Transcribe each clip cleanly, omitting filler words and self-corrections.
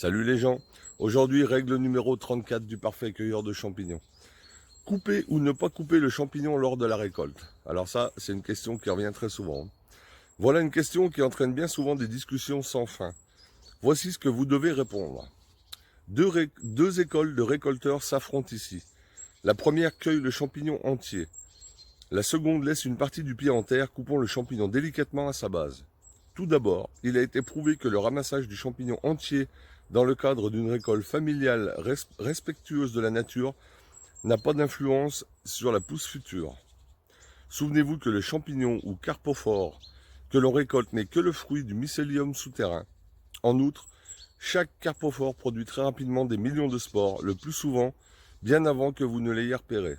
Salut les gens, aujourd'hui règle numéro 34 du parfait cueilleur de champignons. Couper ou ne pas couper le champignon lors de la récolte? Alors ça, c'est une question qui revient très souvent. Voilà une question qui entraîne bien souvent des discussions sans fin. Voici ce que vous devez répondre. Deux écoles de récolteurs s'affrontent ici. La première cueille le champignon entier. La seconde laisse une partie du pied en terre, coupant le champignon délicatement à sa base. Tout d'abord, il a été prouvé que le ramassage du champignon entier dans le cadre d'une récolte familiale respectueuse de la nature n'a pas d'influence sur la pousse future. Souvenez-vous que le champignon ou carpophore que l'on récolte n'est que le fruit du mycélium souterrain. En outre, chaque carpophore produit très rapidement des millions de spores, le plus souvent bien avant que vous ne l'ayez repéré.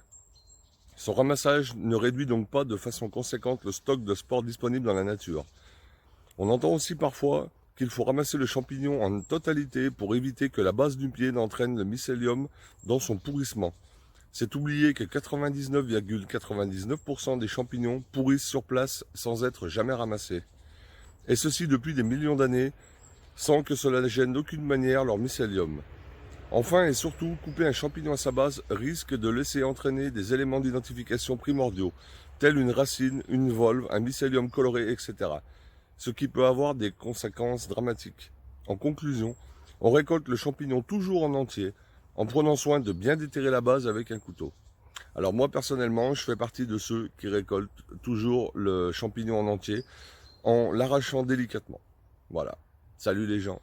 Son ramassage ne réduit donc pas de façon conséquente le stock de spores disponible dans la nature. On entend aussi parfois qu'il faut ramasser le champignon en totalité pour éviter que la base du pied n'entraîne le mycélium dans son pourrissement. C'est oublier que 99,99% des champignons pourrissent sur place sans être jamais ramassés. Et ceci depuis des millions d'années, sans que cela ne gêne d'aucune manière leur mycélium. Enfin et surtout, couper un champignon à sa base risque de laisser entraîner des éléments d'identification primordiaux, tels une racine, une volve, un mycélium coloré, etc. Ce qui peut avoir des conséquences dramatiques. En conclusion, on récolte le champignon toujours en entier, en prenant soin de bien déterrer la base avec un couteau. Alors moi personnellement, je fais partie de ceux qui récoltent toujours le champignon en entier, en l'arrachant délicatement. Voilà. Salut les gens.